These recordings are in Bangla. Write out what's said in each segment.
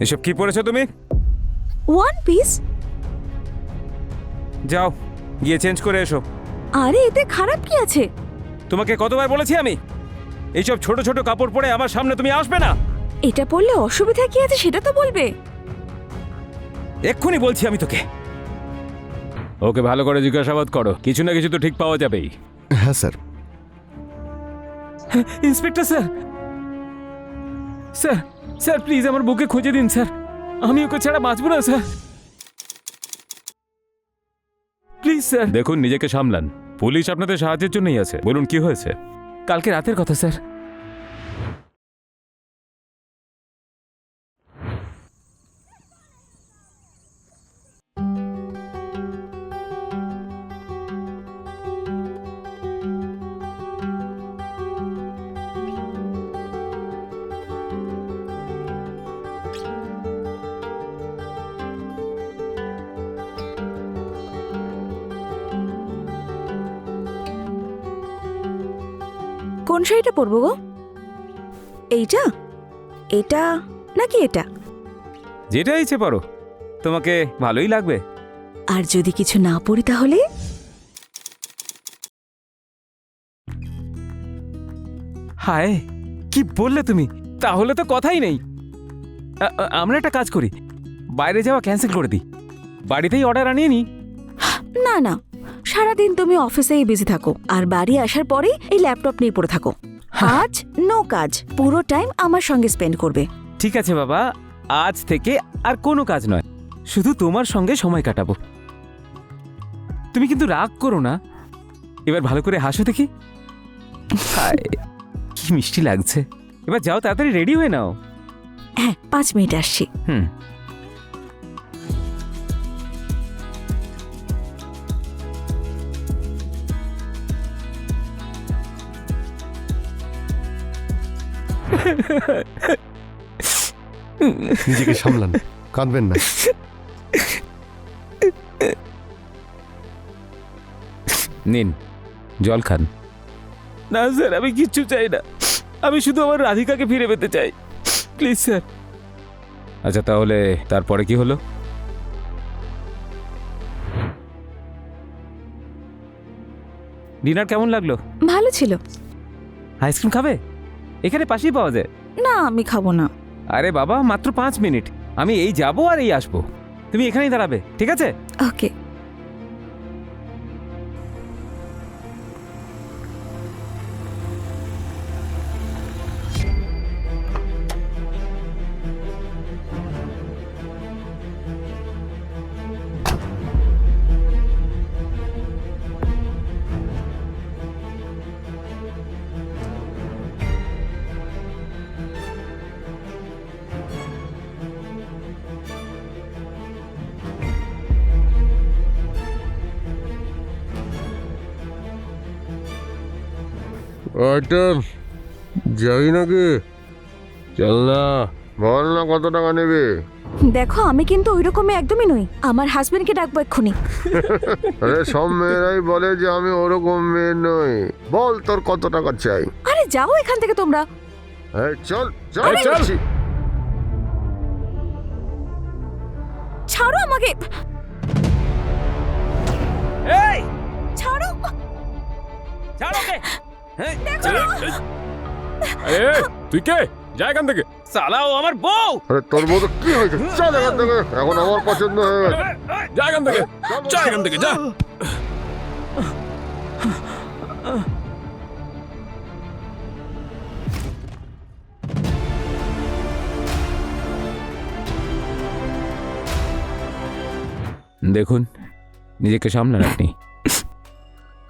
এসব কি পড়েছো তুমি? One piece? যাও গিয়ে চেঞ্জ করে এসো। আরে এতে খারাপ কি আছে? তোমাকে কতবার বলেছি আমি এইসব ছোট ছোট কাপড় পরে আমার সামনে তুমি আসবে না। এটা পরলে অসুবিধা কি আছে সেটা তো বলবে। এক্ষুনি বলছি আমি তোকে। ওকে ভালো করে জিজ্ঞাসাবাদ করো, কিছু না কিছু তো ঠিক পাওয়া যাবেই। হ্যাঁ sir. Inspector sir, sir sir please আমার বুকে খুঁজে দিন স্যার, আমি ওকে ছাড়া বাঁচব না স্যার, প্লিজ স্যার। দেখুন নিজেকে সামলান, পুলিশ আপনাদের সাহায্যের জন্যই আছে। বলুন কি হয়েছে? কালকে রাতের কথা স্যার। কোন শাড়িটা পরবো গো? এইটা, এটা নাকি এটা? যেটা ইচ্ছে পারো, তোমাকে ভালোই লাগবে। আর যদি কিছু না পরি তাহলে? হায় কি বললে তুমি? তাহলে তো কথাই নেই। আমরা একটা কাজ করি, বাইরে যাওয়া ক্যান্সেল করে দিই, বাড়িতেই অর্ডার আনিয়ে নি। না না, সারাদিন তুমি অফিসেই বিজি থাকো আর বাড়ি আসার পরে এই ল্যাপটপ নিয়ে পড়ে থাকো। আজ নো কাজ, পুরো টাইম আমার সঙ্গে স্পেন্ড করবে। ঠিক আছে বাবা, আজ থেকে আর কোনো কাজ নয়, শুধু তোমার সঙ্গে সময় কাটাবো। তুমি কিন্তু রাগ করো না, এবার ভালো করে হাসো দেখি। হায়, কি মিষ্টি লাগছে। এবার যাও তাড়াতাড়ি রেডি হয়ে নাও। হ্যাঁ 5 মিনিট আসছি। হুম। নিজেকে সামলান, কাঁদবেন না। নিন জল খান। না স্যার, আমি কিচ্ছু চাই না, আমি শুধু আমার রাধিকাকে ফিরে পেতে চাই, প্লিজ স্যার। আচ্ছা তাহলে তারপরে কি হলো? ডিনার কেমন লাগলো? ভালো ছিল। আইসক্রিম খাবে? এখানে পাশেই পাওয়া যায়। না আমি খাবো না। আরে বাবা মাত্র 5 মিনিট, আমি এই যাবো আর এই আসবো, তুমি এখানেই দাঁড়াবে, ঠিক আছে? ওকে। আইটেম যাই নাকি? চল না, বল না কত টাকা নেবে? দেখো আমি কিন্তু ওই রকমই একদমই নই, আমার হাজবেন্ডকে ডাকবো এক্ষুনি। আরে সব মেয়েরাই বলে যে আমি ওরকম মেয়ে নই। বল তোর কত টাকা চাই? আরে যাও এখান থেকে তোমরা। এই চল চল আরে চল। বলছি। ছাড়ো আমাকে, এই ছাড়ো। ছাড় ওকে। হ্যাঁ, আরে তুই কে? যা এখান থেকে। সালা ও আমার বউ। আরে তোর মতো কি হয়েছে? চল এখান থেকে, এখন আমার পছন্দ হয়ে গেছে। যা এখান থেকে, যা এখান থেকে, যা। দেখুন নিজেকে সামলান আপনি,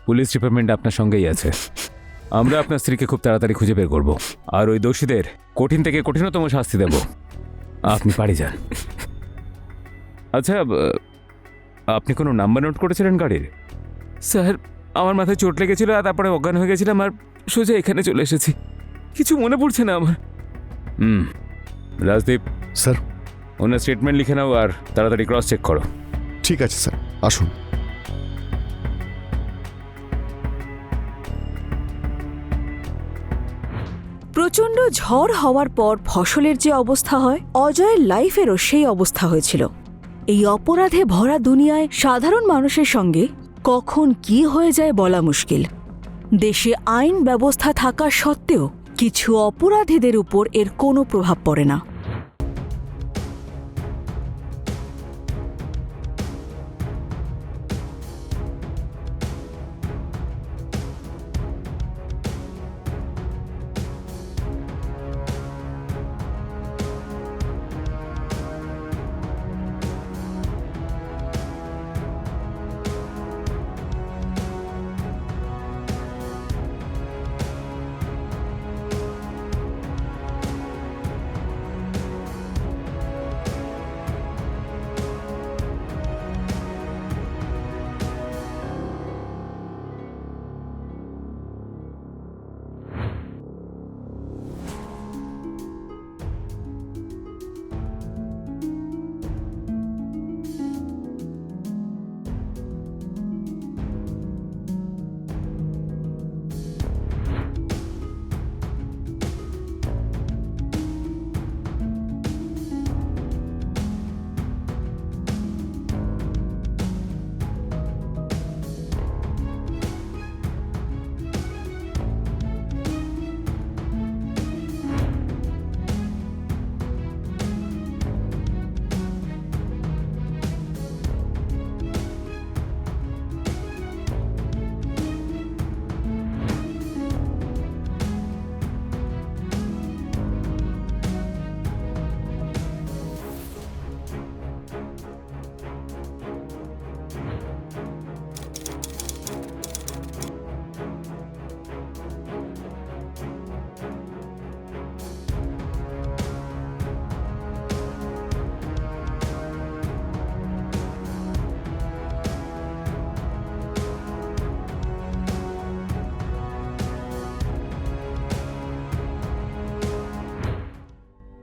পুলিশ ডিপার্টমেন্ট আপনার সঙ্গেই আছে। আমরা আপনার স্ত্রীকে খুব তাড়াতাড়ি খুঁজে বের করব আর ওই দোষীদের কঠিন থেকে কঠিনতম শাস্তি দেব। আপনি বাড়ি যান। আচ্ছা আপনি কোনো নাম্বার নোট করেছিলেন গাড়ির? স্যার আমার মাথায় চোট লেগেছিল আর তারপরে অজ্ঞান হয়ে গেছিলাম আর সোজা এখানে চলে এসেছি, কিছু মনে পড়ছে না আমার। রাজদীপ স্যার। ওনার স্টেটমেন্ট লিখে নাও আর তাড়াতাড়ি ক্রস চেক করো। ঠিক আছে স্যার, আসুন। প্রচণ্ড ঝড় হওয়ার পর ফসলের যে অবস্থা হয়, অজয়ের লাইফেরও সেই অবস্থা হয়েছিল। এই অপরাধে ভরা দুনিয়ায় সাধারণ মানুষের সঙ্গে কখন কি হয়ে যায় বলা মুশকিল। দেশে আইন ব্যবস্থা থাকা সত্ত্বেও কিছু অপরাধীদের উপর এর কোনো প্রভাব পড়ে না।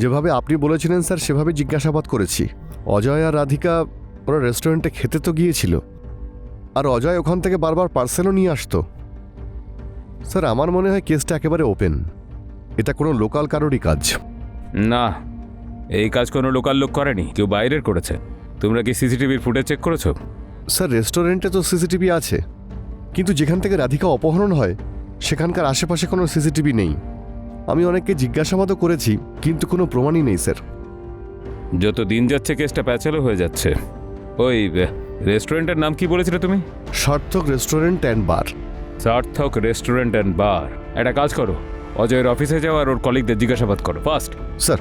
যেভাবে আপনি বলেছিলেন স্যার সেভাবে জিজ্ঞাসাবাদ করেছি। অজয় আর রাধিকা ওরা রেস্টুরেন্টে খেতে তো গিয়েছিল, আর অজয় ওখান থেকে বারবার পার্সেলও নিয়ে আসতো। স্যার আমার মনে হয় কেসটা একেবারে ওপেন, এটা কোনো লোকাল কারোরই কাজ। না, এই কাজ কোনো লোকাল লোক করেনি, কেউ বাইরের করেছে। তোমরা কি সিসিটিভির ফুটেজ চেক করেছো? স্যার রেস্টুরেন্টে তো সিসিটিভি আছে, কিন্তু যেখান থেকে রাধিকা অপহরণ হয় সেখানকার আশেপাশে কোনো সিসিটিভি নেই। আমি অনেককে জিজ্ঞাসাবাদও করেছি, কিন্তু কোনো প্রমাণই নেই স্যার। যত দিন যাচ্ছে কেসটা প্যাচালো হয়ে যাচ্ছে। ওই রেস্টুরেন্টের নাম কি বলেছিলে তুমি? সার্থক রেস্টুরেন্ট অ্যান্ড বার। সার্থক রেস্টুরেন্ট অ্যান্ড বার। একটা কাজ করো, অজয়ের অফিসে যাও আর ওর কলিগদের জিজ্ঞাসাবাদ করো ফার্স্ট। স্যার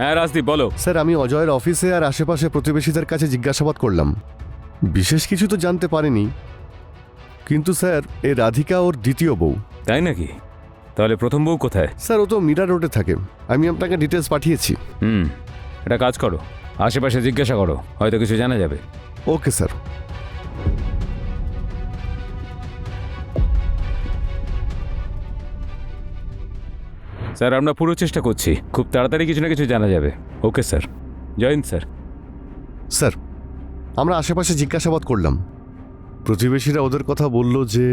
হ্যাঁ রাজদীপ বলো। স্যার আমি অজয়ের অফিসে আর আশেপাশে প্রতিবেশীদের কাছে জিজ্ঞাসাবাদ করলাম, বিশেষ কিছু তো জানতে পারিনি। কিন্তু স্যার এ রাধিকা ওর দ্বিতীয় বউ। তাই নাকি? তাহলে প্রথম বউ কোথায়? স্যার ও তো মিরা রোডে থাকে, আমি আপনাকে ডিটেলস পাঠিয়েছি। একটা কাজ করো, আশেপাশে জিজ্ঞাসা করো, হয়তো কিছু জানা যাবে। Okay sir. স্যার আমরা পুরো চেষ্টা করছি, খুব তাড়াতাড়ি কিছু না কিছু জানা যাবে। ওকে স্যার, জয় হিন্দ স্যার। স্যার, আমরা আশেপাশে জিজ্ঞাসাবাদ করলাম, প্রতিবেশীরা ওদের কথা বলল যে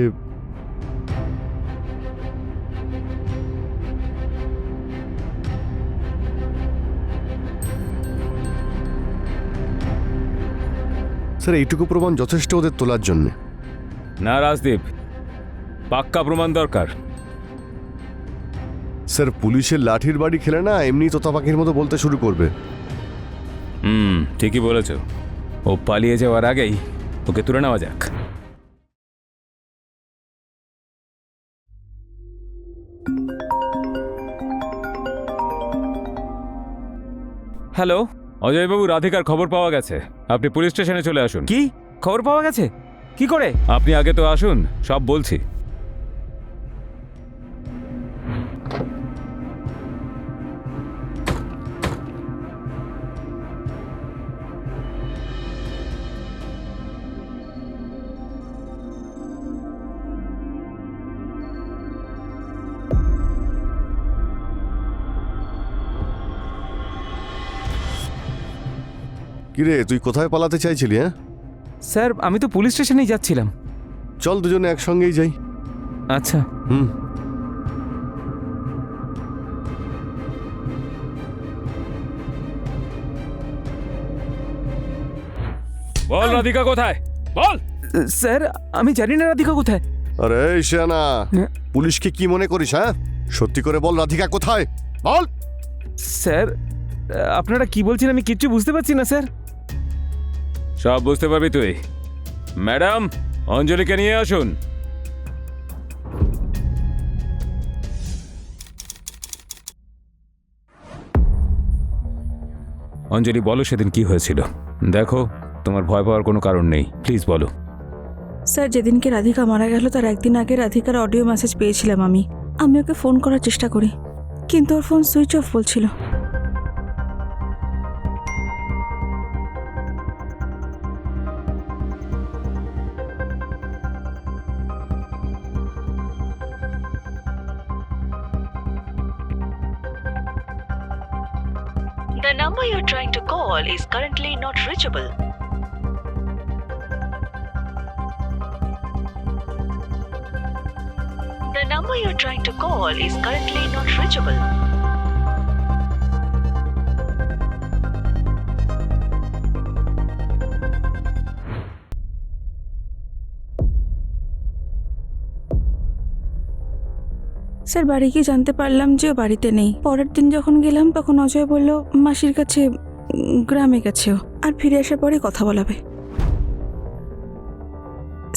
স্যার এইটুকু প্রমাণ যথেষ্ট ওদের তোলার জন্যে। না রাজদীপ, পাক্কা প্রমাণ দরকার। স্যার, পুলিশের লাঠির বাড়ি খেলে না এমনি তোতা পাখির মতো বলতে শুরু করবে। ঠিকই বলেছ, ও পালিয়ে যাওয়ার আগেই ওকে তুলে নেওয়া যাক। হ্যালো, অজয়বাবু, রাধিকার খবর পাওয়া গেছে, আপনি পুলিশ স্টেশনে চলে আসুন। কি খবর পাওয়া গেছে? কি করে? আপনি আগে তো আসুন, সব বলছি। কিরে, তুই কোথায় পালাতে চাইছিলি? হ্যাঁ, স্যার আমি তো পুলিশ স্টেশনেই যাচ্ছিলাম। চল দুজনে একসঙ্গেই যাই। আচ্ছা। হুম। বল রাধিকা কোথায়, বল। স্যার আমি জানি না রাধিকা কোথায়। আরে শিয়ানা, হ্যাঁ। পুলিশকে কি মনে করিস? হ্যাঁ, সত্যি করে বল, রাধিকা কোথায়? বল। স্যার আপনারা কি বলছেন আমি কিচ্ছু বুঝতে পারছি না স্যার। সব বুঝতে পারবি তুই। ম্যাডাম, অঞ্জলিকে নিয়ে আসুন। অঞ্জলি, বলো সেদিন কি হয়েছিল। দেখো, তোমার ভয় পাওয়ার কোনো কারণ নেই, প্লিজ বলো। স্যার, যেদিনকে রাধিকা মারা গেল তার একদিন আগে রাধিকার অডিও মেসেজ পেয়েছিলাম আমি ওকে ফোন করার চেষ্টা করি, কিন্তু ওর ফোন সুইচ অফ বলছিল। The number you're trying to call is currently not reachable. The number you're trying to call is currently not reachable. Sir, বাড়ি গিয়ে জানতে পারলাম যে ও বাড়িতে নেই। পরের দিন যখন গেলাম তখন অজয় বলল মাসির কাছে গ্রামে গেছে ও, আর ফিরে আসার পরে কথা বলাবে।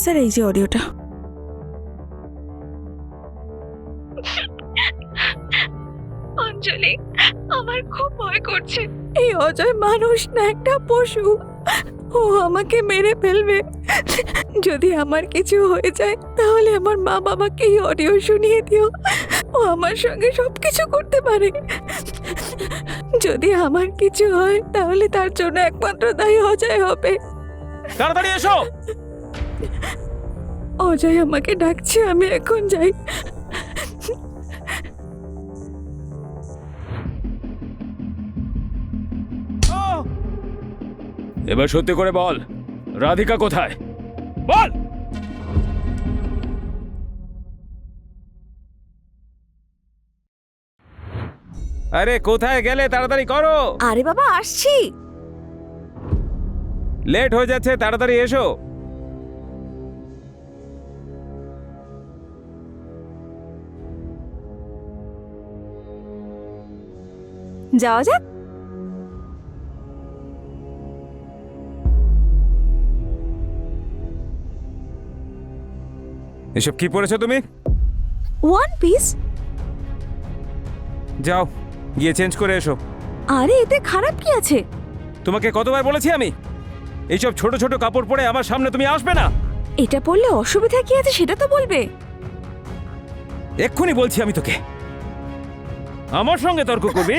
স্যার, এই যে অডিওটা। অঞ্জলি, আমার খুব ভয় করছে। এই অজয় মানুষ না, একটা পশু। ও আমাকে মেরে ফেলবে। যদি আমার কিছু হয়ে যায় তাহলে আমার মা বাবাকে এই অডিও শুনিয়ে দিও। ও আমার সঙ্গে সবকিছু করতে পারে। যদি আমার কিছু হয় তাহলে তার জন্য একমাত্র দায়ী অজয় হবে। তাড়াতাড়ি এসো। অজয় আমাকে ডাকছে, আমি এখন যাই। এবার সত্যি করে বল, রাধিকা কোথায়, বল। আরে কোথায় গেলে? তাড়াতাড়ি করো, আরে বাবা, আসছি। লেট হয়ে যাচ্ছে, তাড়াতাড়ি এসো। যাওয়া যাক। এসব কি পড়েছো তুমি? One piece. যাও গিয়ে চেঞ্জ করে এসো। আরে এতে খারাপ কি আছে? তোমাকে কতবার বলেছি আমি, এইসব ছোট ছোট কাপড় পরে আমার সামনে তুমি আসবে না। এটা পরলে অসুবিধা কি আছে সেটা তো বলবে। এক্ষুনি বলছি আমি তোকে, আমার সঙ্গে তর্ক করবি?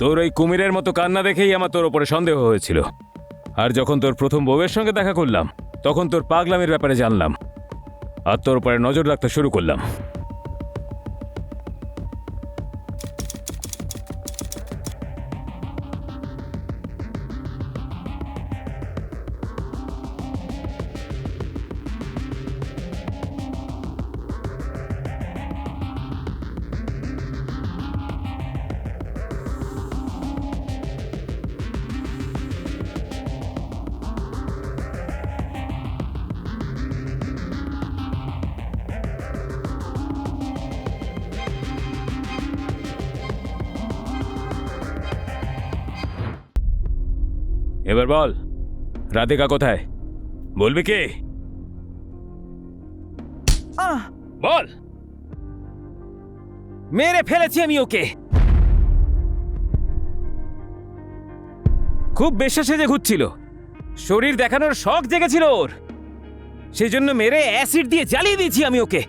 তোর ওই কুমিরের মতো কান্না দেখেই আমার তোর ওপরে সন্দেহ হয়েছিল। আর যখন তোর প্রথম বউয়ের সঙ্গে দেখা করলাম তখন তোর পাগলামির ব্যাপারে জানলাম আর তোর উপরে নজর রাখতে শুরু করলাম। এবার বল, রাধিকা কোথায়? বলবি কি? বল। মেরে ফেলেছি আমি ওকে। খুব বেশা সেজে ঘুরছিল, শরীর দেখানোর শখ জেগেছিল ওর, সেই জন্য মেরে অ্যাসিড দিয়ে জ্বালিয়ে দিয়েছি আমি ওকে।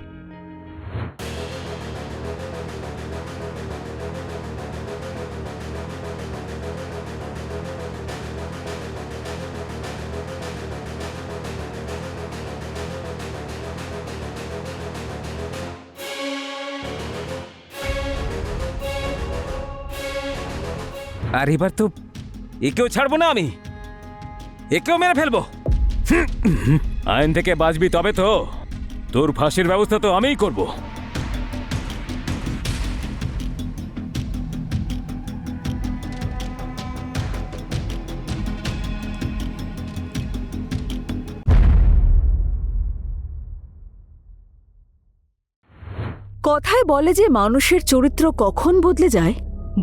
আর এবার তো একেও ছাড়বো না আমি, একেও মেরে ফেলবো। আইন থেকে বাঁচবি তবে তো, তোর ফাঁসির ব্যবস্থা তো আমিই করব। কথায় বলে যে মানুষের চরিত্র কখন বদলে যায়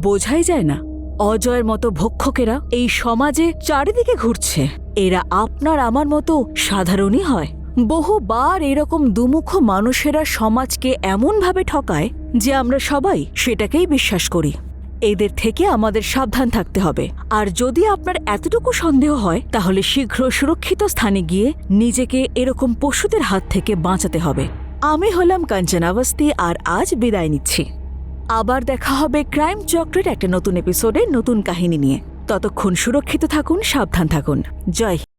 বোঝাই যায় না। অজয়ের মতো ভক্ষকেরা এই সমাজে চারিদিকে ঘুরছে। এরা আপনার আমার মতো সাধারণই হয়। বহুবার এরকম দুমুখ মানুষেরা সমাজকে এমনভাবে ঠকায় যে আমরা সবাই সেটাকেই বিশ্বাস করি। এদের থেকে আমাদের সাবধান থাকতে হবে। আর যদি আপনার এতটুকু সন্দেহ হয় তাহলে শীঘ্র সুরক্ষিত স্থানে গিয়ে নিজেকে এরকম পশুদের হাত থেকে বাঁচাতে হবে। আমি হলাম কাঞ্চন আওয়াস্তি আর আজ বিদায় নিচ্ছি। আবার দেখা হবে ক্রাইম চক্রের একটা নতুন এপিসোডে নতুন কাহিনী নিয়ে। ততক্ষণ সুরক্ষিত থাকুন, সাবধান থাকুন। জয় হিন্দ।